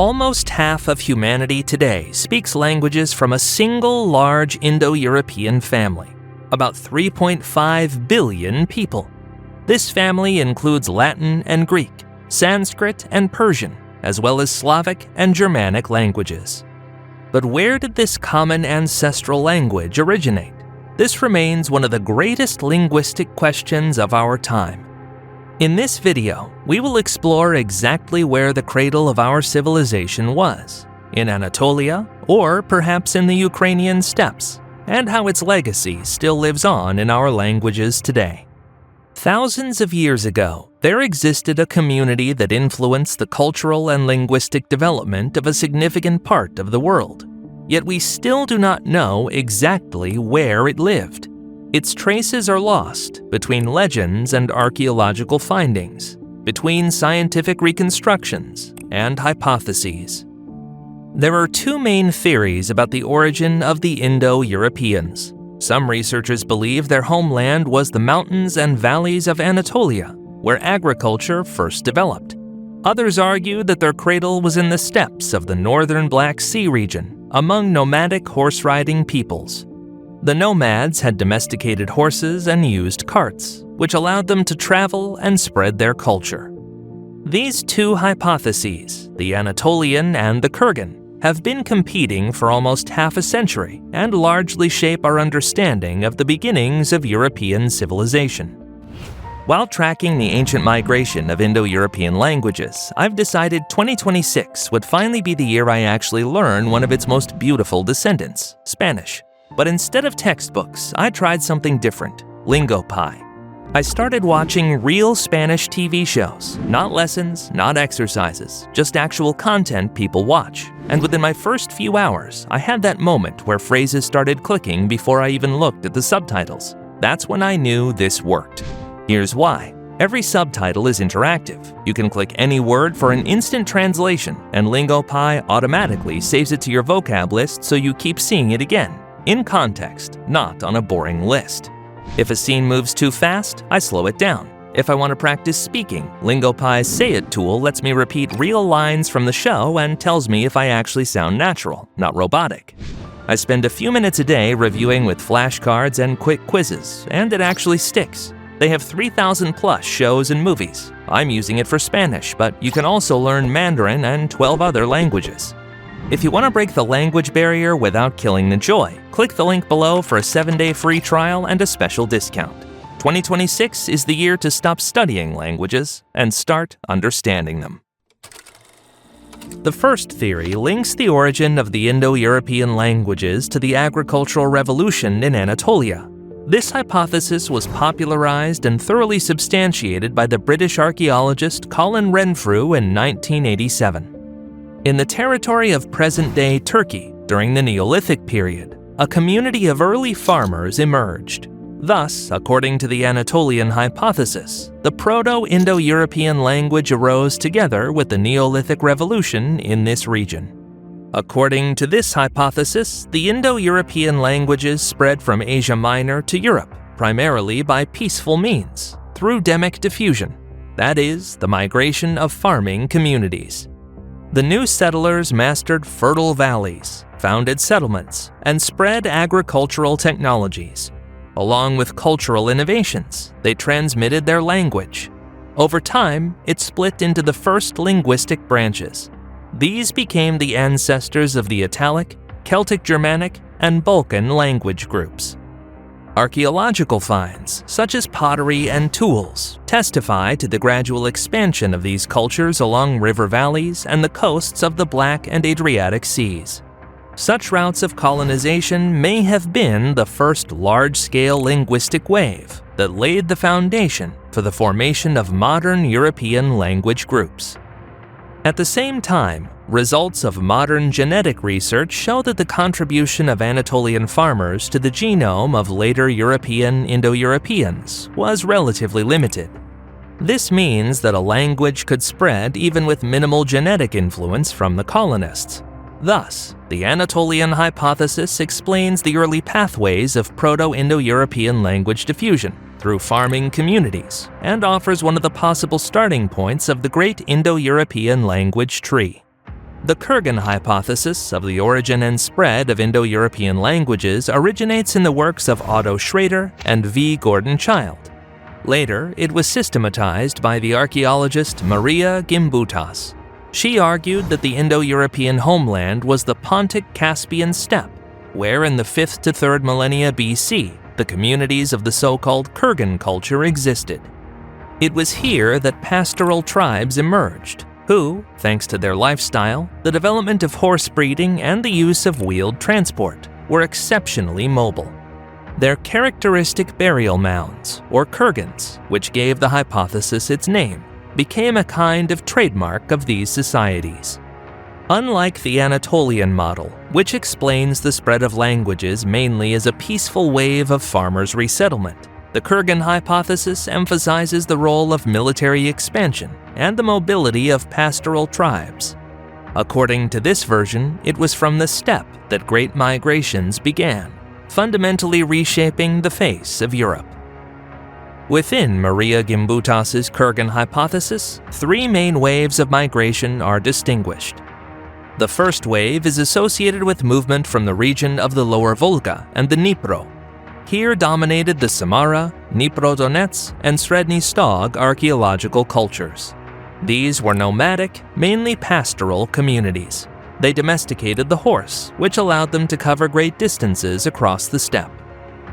Almost half of humanity today speaks languages from a single large Indo-European family, about 3.5 billion people. This family includes Latin and Greek, Sanskrit and Persian, as well as Slavic and Germanic languages. But where did this common ancestral language originate? This remains one of the greatest linguistic questions of our time. In this video, we will explore exactly where the cradle of our civilization was, in Anatolia or perhaps in the Ukrainian steppes, and how its legacy still lives on in our languages today. Thousands of years ago, there existed a community that influenced the cultural and linguistic development of a significant part of the world. Yet we still do not know exactly where it lived. Its traces are lost between legends and archaeological findings, between scientific reconstructions and hypotheses. There are two main theories about the origin of the Indo-Europeans. Some researchers believe their homeland was the mountains and valleys of Anatolia, where agriculture first developed. Others argue that their cradle was in the steppes of the northern Black Sea region, among nomadic horse-riding peoples. The nomads had domesticated horses and used carts, which allowed them to travel and spread their culture. These two hypotheses, the Anatolian and the Kurgan, have been competing for almost half a century and largely shape our understanding of the beginnings of European civilization. While tracking the ancient migration of Indo-European languages, I've decided 2026 would finally be the year I actually learn one of its most beautiful descendants, Spanish. But instead of textbooks, I tried something different, Lingopi. I started watching real Spanish TV shows, not lessons, not exercises, just actual content people watch. And within my first few hours, I had that moment where phrases started clicking before I even looked at the subtitles. That's when I knew this worked. Here's why. Every subtitle is interactive. You can click any word for an instant translation, and Lingopi automatically saves it to your vocab list so you keep seeing it again, in context, not on a boring list. If a scene moves too fast, I slow it down. If I want to practice speaking, Lingopi's Say It tool lets me repeat real lines from the show and tells me if I actually sound natural, not robotic. I spend a few minutes a day reviewing with flashcards and quick quizzes, and it actually sticks. They have 3,000 plus shows and movies. I'm using it for Spanish, but you can also learn Mandarin and 12 other languages. If you want to break the language barrier without killing the joy, click the link below for a 7-day free trial and a special discount. 2026 is the year to stop studying languages and start understanding them. The first theory links the origin of the Indo-European languages to the agricultural revolution in Anatolia. This hypothesis was popularized and thoroughly substantiated by the British archaeologist Colin Renfrew in 1987. In the territory of present-day Turkey, during the Neolithic period, a community of early farmers emerged. Thus, according to the Anatolian hypothesis, the Proto-Indo-European language arose together with the Neolithic revolution in this region. According to this hypothesis, the Indo-European languages spread from Asia Minor to Europe, primarily by peaceful means, through demic diffusion, that is, the migration of farming communities. The new settlers mastered fertile valleys, founded settlements, and spread agricultural technologies. Along with cultural innovations, they transmitted their language. Over time, it split into the first linguistic branches. These became the ancestors of the Italic, Celtic Germanic, and Balkan language groups. Archaeological finds, such as pottery and tools, testify to the gradual expansion of these cultures along river valleys and the coasts of the Black and Adriatic Seas. Such routes of colonization may have been the first large-scale linguistic wave that laid the foundation for the formation of modern European language groups. At the same time, results of modern genetic research show that the contribution of Anatolian farmers to the genome of later European Indo-Europeans was relatively limited. This means that a language could spread even with minimal genetic influence from the colonists. Thus, the Anatolian hypothesis explains the early pathways of Proto-Indo-European language diffusion through farming communities and offers one of the possible starting points of the great Indo-European language tree. The Kurgan hypothesis of the origin and spread of Indo-European languages originates in the works of Otto Schrader and V. Gordon Childe. Later, it was systematized by the archaeologist Marija Gimbutas. She argued that the Indo-European homeland was the Pontic-Caspian steppe, where in the 5th to 3rd millennia BC, the communities of the so-called Kurgan culture existed. It was here that pastoral tribes emerged, who, thanks to their lifestyle, the development of horse breeding, and the use of wheeled transport, were exceptionally mobile. Their characteristic burial mounds, or kurgans, which gave the hypothesis its name, became a kind of trademark of these societies. Unlike the Anatolian model, which explains the spread of languages mainly as a peaceful wave of farmers' resettlement, the Kurgan hypothesis emphasizes the role of military expansion and the mobility of pastoral tribes. According to this version, it was from the steppe that great migrations began, fundamentally reshaping the face of Europe. Within Marija Gimbutas's Kurgan hypothesis, 3 main waves of migration are distinguished. The first wave is associated with movement from the region of the Lower Volga and the Dnipro. Here dominated the Samara, Dnipro-Donets, and Sredny Stog archaeological cultures. These were nomadic, mainly pastoral communities. They domesticated the horse, which allowed them to cover great distances across the steppe.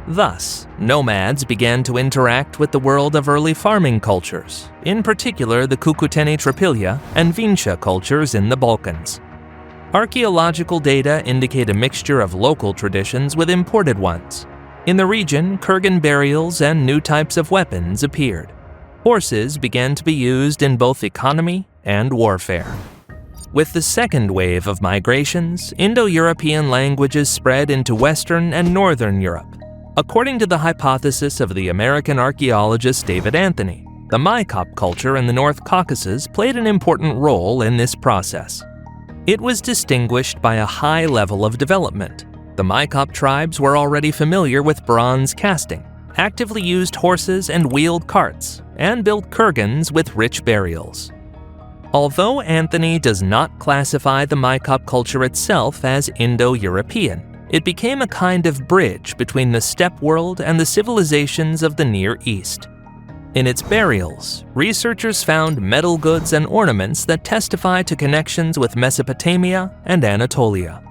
Thus, nomads began to interact with the world of early farming cultures, in particular the Cucuteni-Trypillia and Vinča cultures in the Balkans. Archaeological data indicate a mixture of local traditions with imported ones. In the region, Kurgan burials and new types of weapons appeared. Horses began to be used in both economy and warfare. With the second wave of migrations, Indo-European languages spread into Western and Northern Europe. According to the hypothesis of the American archaeologist David Anthony, the Maykop culture in the North Caucasus played an important role in this process. It was distinguished by a high level of development. The Maykop tribes were already familiar with bronze casting, actively used horses and wheeled carts, and built kurgans with rich burials. Although Anthony does not classify the Maykop culture itself as Indo-European, it became a kind of bridge between the steppe world and the civilizations of the Near East. In its burials, researchers found metal goods and ornaments that testify to connections with Mesopotamia and Anatolia.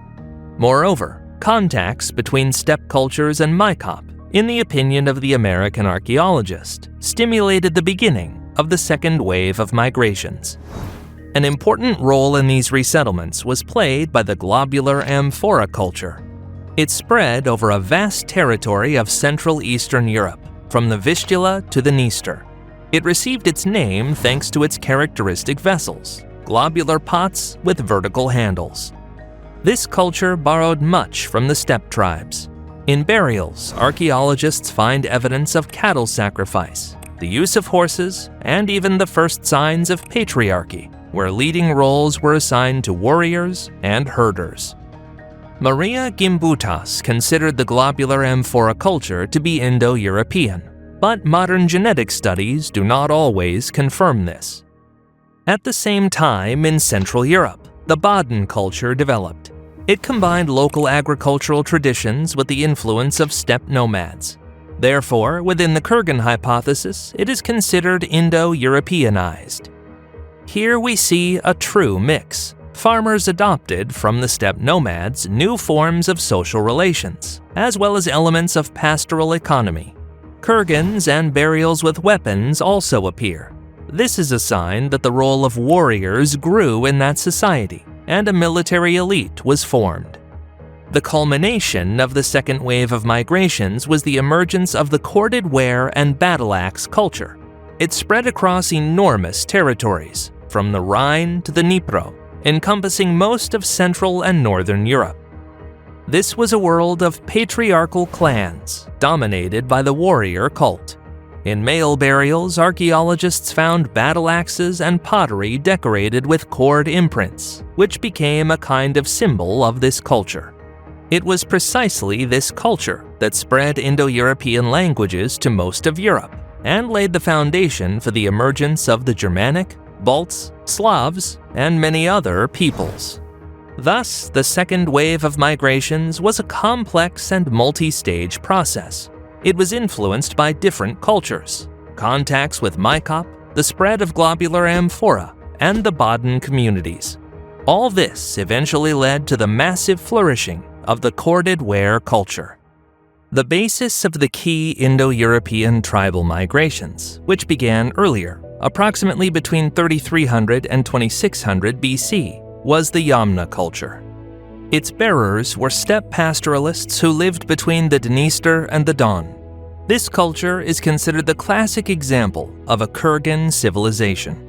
Moreover, contacts between steppe cultures and Maykop, in the opinion of the American archaeologist, stimulated the beginning of the second wave of migrations. An important role in these resettlements was played by the Globular Amphora culture. It spread over a vast territory of Central Eastern Europe, from the Vistula to the Dniester. It received its name thanks to its characteristic vessels, globular pots with vertical handles. This culture borrowed much from the steppe tribes. In burials, archaeologists find evidence of cattle sacrifice, the use of horses, and even the first signs of patriarchy, where leading roles were assigned to warriors and herders. Marija Gimbutas considered the globular amphora culture to be Indo-European, but modern genetic studies do not always confirm this. At the same time, in Central Europe, the Baden culture developed. It combined local agricultural traditions with the influence of steppe nomads. Therefore, within the Kurgan hypothesis, it is considered Indo-Europeanized. Here we see a true mix. Farmers adopted from the steppe nomads new forms of social relations, as well as elements of pastoral economy. Kurgans and burials with weapons also appear. This is a sign that the role of warriors grew in that society, and a military elite was formed. The culmination of the second wave of migrations was the emergence of the corded ware and battle axe culture. It spread across enormous territories, from the Rhine to the Dnipro, encompassing most of Central and Northern Europe. This was a world of patriarchal clans, dominated by the warrior cult. In male burials, archaeologists found battle axes and pottery decorated with cord imprints, which became a kind of symbol of this culture. It was precisely this culture that spread Indo-European languages to most of Europe and laid the foundation for the emergence of the Germanic, Balts, Slavs, and many other peoples. Thus, the second wave of migrations was a complex and multi-stage process. It was influenced by different cultures, contacts with Maykop, the spread of Globular Amphora, and the Baden communities. All this eventually led to the massive flourishing of the corded Ware culture. The basis of the key Indo-European tribal migrations, which began earlier, approximately between 3300 and 2600 BC, was the Yamna culture. Its bearers were steppe pastoralists who lived between the Dniester and the Don. This culture is considered the classic example of a Kurgan civilization.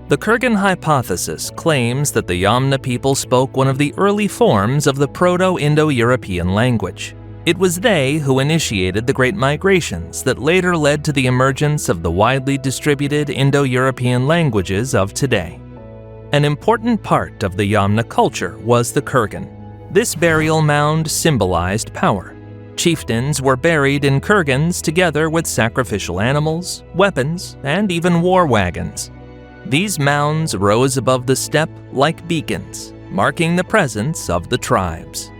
The Kurgan hypothesis claims that the Yamna people spoke one of the early forms of the Proto-Indo-European language. It was they who initiated the Great Migrations that later led to the emergence of the widely distributed Indo-European languages of today. An important part of the Yamna culture was the Kurgan. This burial mound symbolized power. Chieftains were buried in kurgans together with sacrificial animals, weapons, and even war wagons. These mounds rose above the steppe like beacons, marking the presence of the tribes.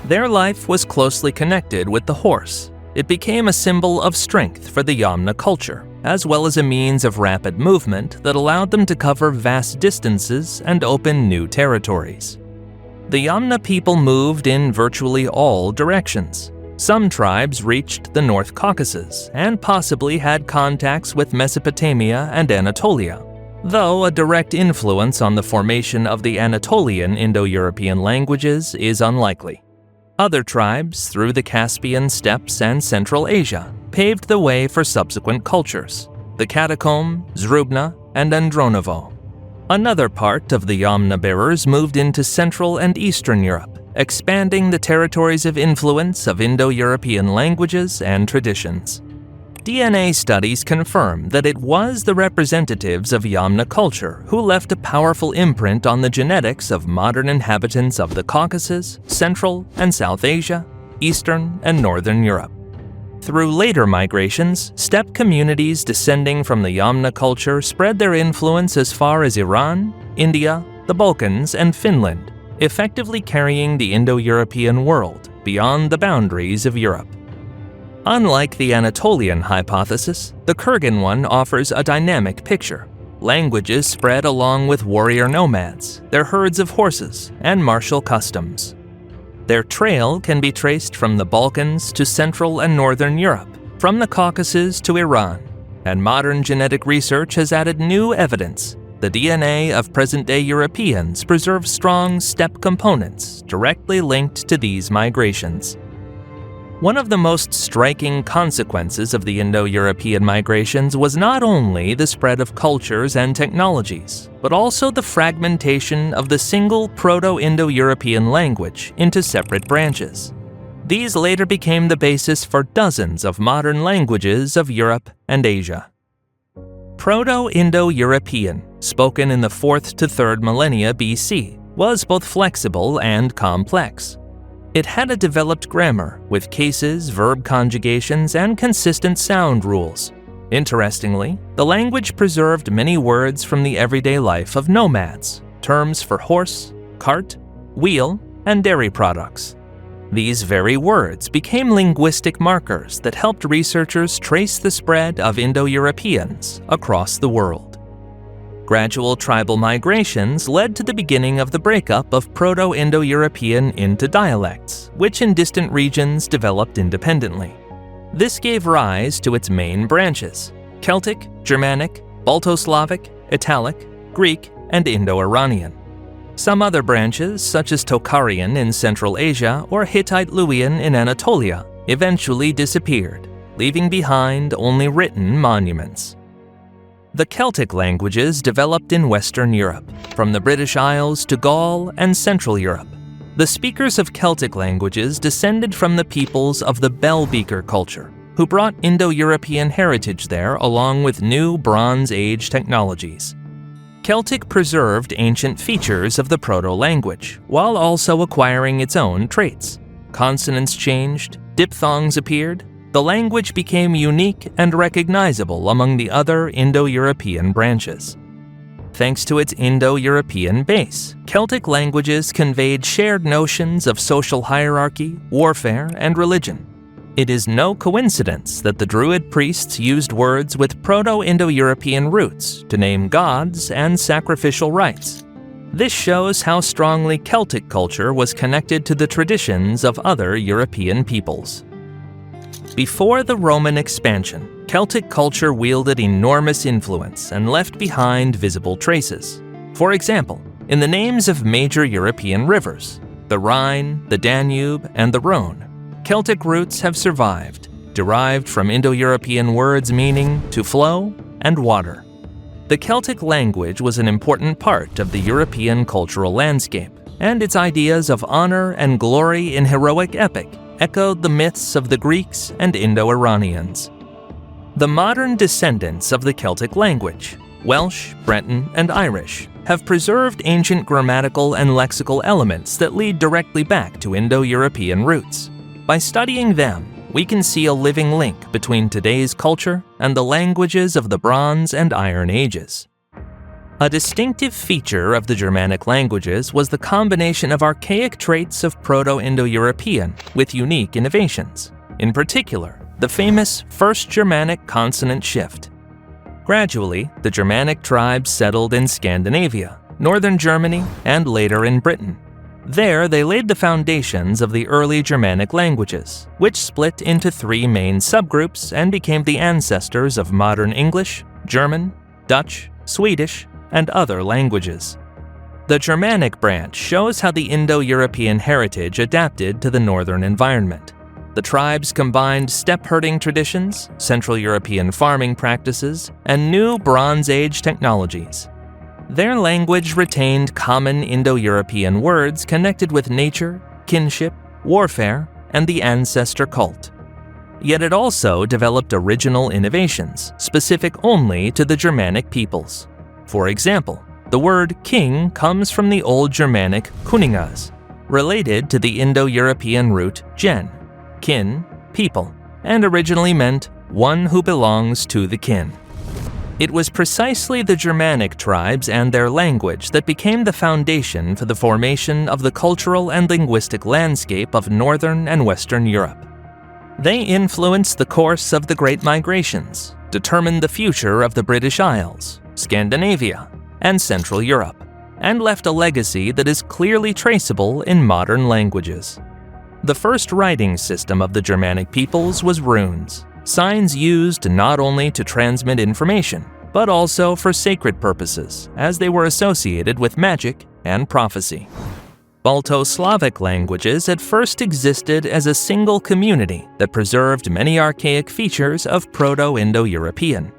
Their life was closely connected with the horse. It became a symbol of strength for the Yamna culture, as well as a means of rapid movement that allowed them to cover vast distances and open new territories. The Yamna people moved in virtually all directions. Some tribes reached the North Caucasus and possibly had contacts with Mesopotamia and Anatolia, though a direct influence on the formation of the Anatolian Indo-European languages is unlikely. Other tribes through the Caspian steppes and Central Asia paved the way for subsequent cultures, the Katakom, Zrubna, and Andronovo. Another part of the Yamna bearers moved into Central and Eastern Europe, expanding the territories of influence of Indo-European languages and traditions. DNA studies confirm that it was the representatives of Yamna culture who left a powerful imprint on the genetics of modern inhabitants of the Caucasus, Central and South Asia, Eastern and Northern Europe. Through later migrations, steppe communities descending from the Yamna culture spread their influence as far as Iran, India, the Balkans, and Finland, effectively carrying the Indo-European world beyond the boundaries of Europe. Unlike the Anatolian hypothesis, the Kurgan one offers a dynamic picture. Languages spread along with warrior nomads, their herds of horses, and martial customs. Their trail can be traced from the Balkans to Central and Northern Europe, from the Caucasus to Iran, and modern genetic research has added new evidence. The DNA of present-day Europeans preserves strong steppe components directly linked to these migrations. One of the most striking consequences of the Indo-European migrations was not only the spread of cultures and technologies, but also the fragmentation of the single Proto-Indo-European language into separate branches. These later became the basis for dozens of modern languages of Europe and Asia. Proto-Indo-European, spoken in the 4th to 3rd millennia BC, was both flexible and complex. It had a developed grammar with cases, verb conjugations, and consistent sound rules. Interestingly, the language preserved many words from the everyday life of nomads, terms for horse, cart, wheel, and dairy products. These very words became linguistic markers that helped researchers trace the spread of Indo-Europeans across the world. Gradual tribal migrations led to the beginning of the breakup of Proto-Indo-European into dialects, which in distant regions developed independently. This gave rise to its main branches: Celtic, Germanic, Balto-Slavic, Italic, Greek, and Indo-Iranian. Some other branches, such as Tocharian in Central Asia or Hittite-Luwian in Anatolia, eventually disappeared, leaving behind only written monuments. The Celtic languages developed in Western Europe, from the British Isles to Gaul and Central Europe. The speakers of Celtic languages descended from the peoples of the Bell-Beaker culture, who brought Indo-European heritage there along with new Bronze Age technologies. Celtic preserved ancient features of the proto-language, while also acquiring its own traits. Consonants changed, diphthongs appeared. The language became unique and recognizable among the other Indo-European branches. thanks to its Indo-European base. Celtic languages conveyed shared notions of social hierarchy, warfare, and religion. It is no coincidence that the Druid priests used words with Proto-Indo-European roots to name gods and sacrificial rites. This shows how strongly Celtic culture was connected to the traditions of other European peoples. Before the Roman expansion, Celtic culture wielded enormous influence and left behind visible traces. For example, in the names of major European rivers, the Rhine, the Danube, and the Rhone, Celtic roots have survived, derived from Indo-European words meaning to flow and water. The Celtic language was an important part of the European cultural landscape, and its ideas of honor and glory in heroic epic echoed the myths of the Greeks and Indo-Iranians. The modern descendants of the Celtic language, Welsh, Breton, and Irish, have preserved ancient grammatical and lexical elements that lead directly back to Indo-European roots. By studying them, we can see a living link between today's culture and the languages of the Bronze and Iron Ages. A distinctive feature of the Germanic languages was the combination of archaic traits of Proto-Indo-European with unique innovations, in particular, the famous First Germanic consonant shift. Gradually, the Germanic tribes settled in Scandinavia, northern Germany, and later in Britain. There, they laid the foundations of the early Germanic languages, which split into three main subgroups and became the ancestors of modern English, German, Dutch, Swedish, and other languages. The Germanic branch shows how the Indo-European heritage adapted to the northern environment. The tribes combined steppe herding traditions, Central European farming practices, and new Bronze Age technologies. Their language retained common Indo-European words connected with nature, kinship, warfare, and the ancestor cult. Yet it also developed original innovations, specific only to the Germanic peoples. For example, the word king comes from the Old Germanic kuningas, related to the Indo-European root gen, kin, people, and originally meant one who belongs to the kin. It was precisely the Germanic tribes and their language that became the foundation for the formation of the cultural and linguistic landscape of Northern and Western Europe. They influenced the course of the Great Migrations, determined the future of the British Isles, Scandinavia, and Central Europe, and left a legacy that is clearly traceable in modern languages. The first writing system of the Germanic peoples was runes, signs used not only to transmit information, but also for sacred purposes, as they were associated with magic and prophecy. Balto-Slavic languages at first existed as a single community that preserved many archaic features of Proto-Indo-European.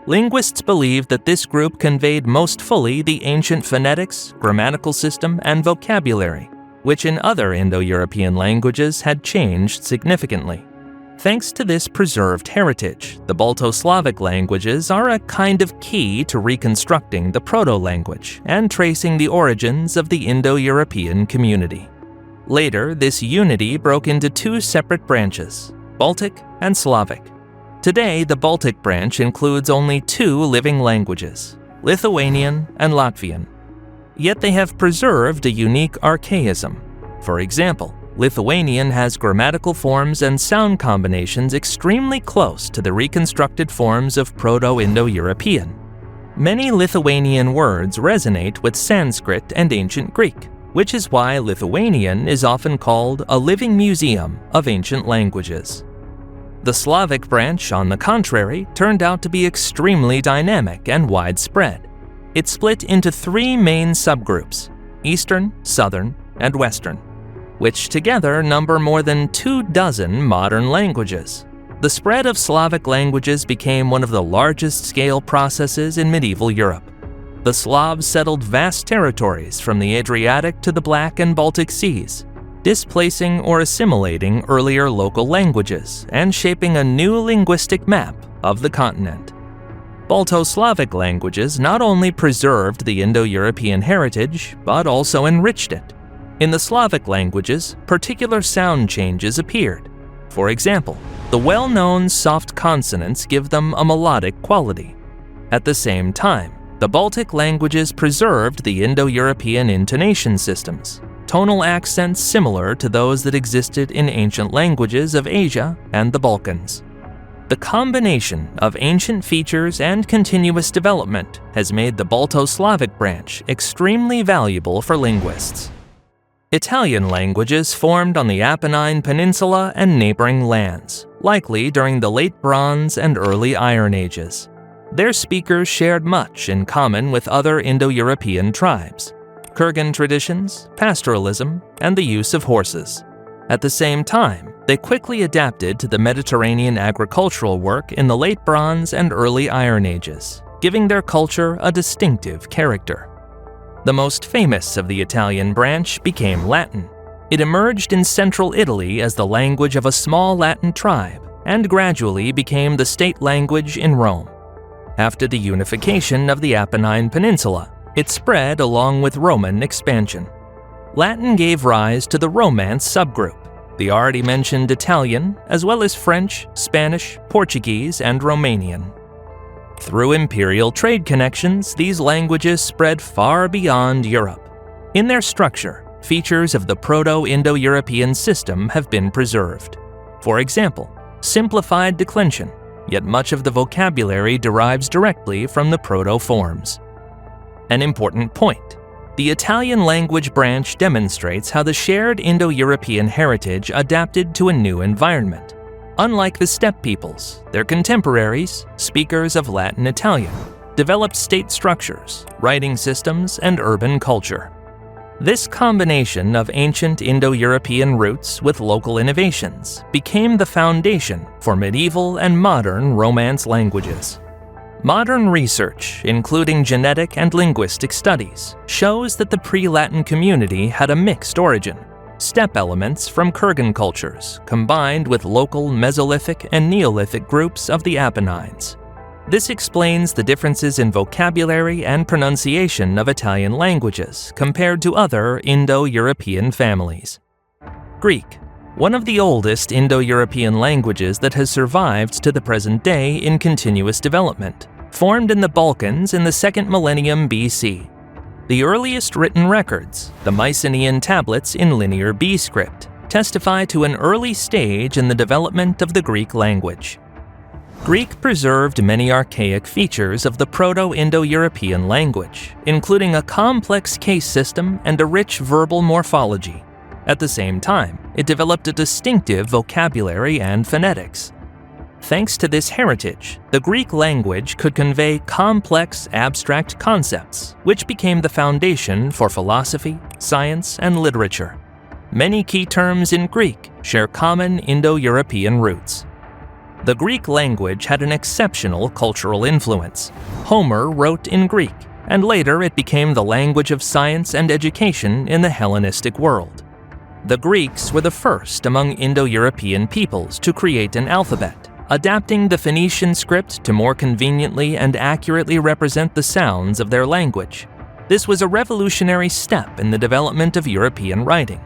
Linguists believe that this group conveyed most fully the ancient phonetics, grammatical system, and vocabulary, which in other Indo-European languages had changed significantly. Thanks to this preserved heritage, the Balto-Slavic languages are a kind of key to reconstructing the Proto-language and tracing the origins of the Indo-European community. Later, this unity broke into two separate branches, Baltic and Slavic. Today, the Baltic branch includes only two living languages, Lithuanian and Latvian. Yet they have preserved a unique archaism. For example, Lithuanian has grammatical forms and sound combinations extremely close to the reconstructed forms of Proto-Indo-European. Many Lithuanian words resonate with Sanskrit and ancient Greek, which is why Lithuanian is often called a living museum of ancient languages. The Slavic branch, on the contrary, turned out to be extremely dynamic and widespread. It split into three main subgroups, Eastern, Southern, and Western, which together number more than 24 modern languages. The spread of Slavic languages became one of the largest-scale processes in medieval Europe. The Slavs settled vast territories from the Adriatic to the Black and Baltic Seas, displacing or assimilating earlier local languages and shaping a new linguistic map of the continent. Balto-Slavic languages not only preserved the Indo-European heritage, but also enriched it. In the Slavic languages, particular sound changes appeared. For example, the well-known soft consonants give them a melodic quality. At the same time, The Baltic languages preserved the Indo-European intonation systems, tonal accents similar to those that existed in ancient languages of Asia and the Balkans. The combination of ancient features and continuous development has made the Balto-Slavic branch extremely valuable for linguists. Italian languages formed on the Apennine Peninsula and neighboring lands, likely during the Late Bronze and Early Iron Ages. Their speakers shared much in common with other Indo-European tribes: Kurgan traditions, pastoralism, and the use of horses. At the same time, they quickly adapted to the Mediterranean agricultural work in the Late Bronze and Early Iron Ages, giving their culture a distinctive character. The most famous of the Italian branch became Latin. It emerged in central Italy as the language of a small Latin tribe and gradually became the state language in Rome. After the unification of the Apennine Peninsula, it spread along with Roman expansion. Latin gave rise to the Romance subgroup, the already mentioned Italian, as well as French, Spanish, Portuguese, and Romanian. Through imperial trade connections, these languages spread far beyond Europe. In their structure, features of the Proto-Indo-European system have been preserved. For example, simplified declension, yet much of the vocabulary derives directly from the proto-forms. An important point: the Italian language branch demonstrates how the shared Indo-European heritage adapted to a new environment. Unlike the steppe peoples, their contemporaries, speakers of Latin Italian, developed state structures, writing systems, and urban culture. This combination of ancient Indo-European roots with local innovations became the foundation for medieval and modern Romance languages. Modern research, including genetic and linguistic studies, shows that the pre-Latin community had a mixed origin. Steppe elements from Kurgan cultures combined with local Mesolithic and Neolithic groups of the Apennines. This explains the differences in vocabulary and pronunciation of Italian languages compared to other Indo-European families. Greek, one of the oldest Indo-European languages that has survived to the present day in continuous development, formed in the Balkans in the 2nd millennium BC. The earliest written records, the Mycenaean tablets in Linear B script, testify to an early stage in the development of the Greek language. Greek preserved many archaic features of the Proto-Indo-European language, including a complex case system and a rich verbal morphology. At the same time, it developed a distinctive vocabulary and phonetics. Thanks to this heritage, the Greek language could convey complex, abstract concepts, which became the foundation for philosophy, science, and literature. Many key terms in Greek share common Indo-European roots. The Greek language had an exceptional cultural influence. Homer wrote in Greek, and later it became the language of science and education in the Hellenistic world. The Greeks were the first among Indo-European peoples to create an alphabet, adapting the Phoenician script to more conveniently and accurately represent the sounds of their language. This was a revolutionary step in the development of European writing.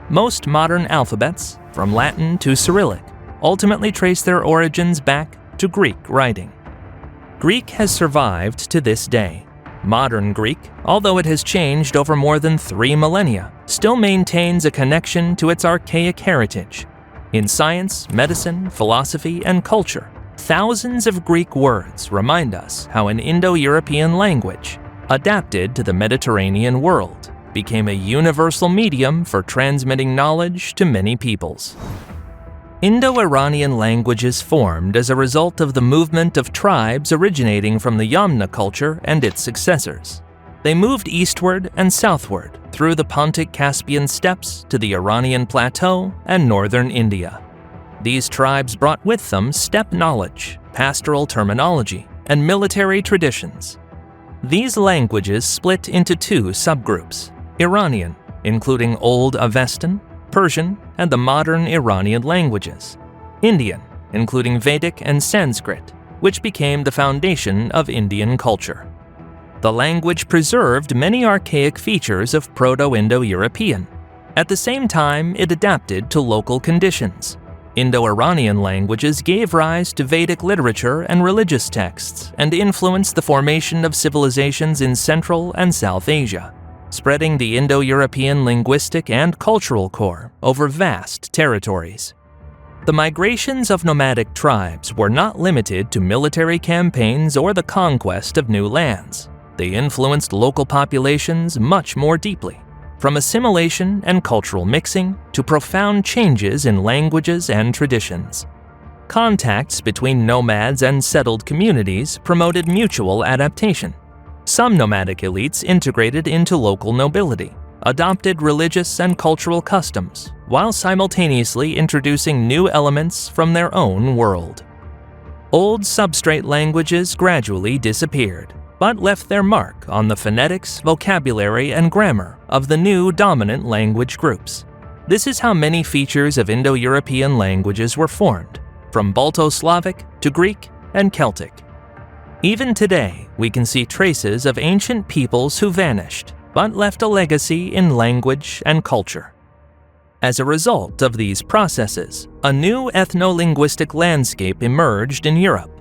Most modern alphabets, from Latin to Cyrillic, ultimately trace their origins back to Greek writing. Greek has survived to this day. Modern Greek, although it has changed over more than 3 millennia, still maintains a connection to its archaic heritage. In science, medicine, philosophy, and culture, thousands of Greek words remind us how an Indo-European language, adapted to the Mediterranean world, became a universal medium for transmitting knowledge to many peoples. Indo-Iranian languages formed as a result of the movement of tribes originating from the Yamna culture and its successors. They moved eastward and southward through the Pontic-Caspian steppes to the Iranian plateau and northern India. These tribes brought with them steppe knowledge, pastoral terminology, and military traditions. These languages split into 2 subgroups: Iranian, including Old Avestan, Persian, and the modern Iranian languages; Indian, including Vedic and Sanskrit, which became the foundation of Indian culture. The language preserved many archaic features of Proto-Indo-European. At the same time, it adapted to local conditions. Indo-Iranian languages gave rise to Vedic literature and religious texts and influenced the formation of civilizations in Central and South Asia, spreading the Indo-European linguistic and cultural core over vast territories. The migrations of nomadic tribes were not limited to military campaigns or the conquest of new lands. They influenced local populations much more deeply, from assimilation and cultural mixing to profound changes in languages and traditions. Contacts between nomads and settled communities promoted mutual adaptation. Some nomadic elites integrated into local nobility, adopted religious and cultural customs, while simultaneously introducing new elements from their own world. Old substrate languages gradually disappeared, but left their mark on the phonetics, vocabulary, and grammar of the new dominant language groups. This is how many features of Indo-European languages were formed, from Balto-Slavic to Greek and Celtic. Even today, we can see traces of ancient peoples who vanished, but left a legacy in language and culture. As a result of these processes, a new ethno-linguistic landscape emerged in Europe.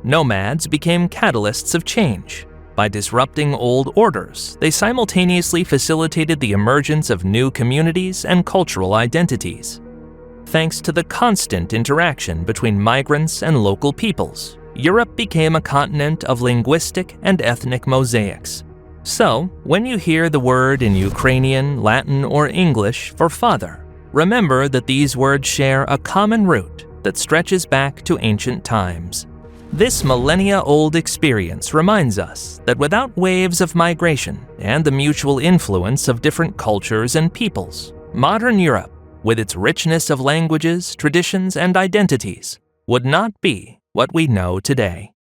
Nomads became catalysts of change. By disrupting old orders, they simultaneously facilitated the emergence of new communities and cultural identities. Thanks to the constant interaction between migrants and local peoples, Europe became a continent of linguistic and ethnic mosaics. So, when you hear the word in Ukrainian, Latin, or English for father, remember that these words share a common root that stretches back to ancient times. This millennia-old experience reminds us that without waves of migration and the mutual influence of different cultures and peoples, modern Europe, with its richness of languages, traditions, and identities, would not be what we know today.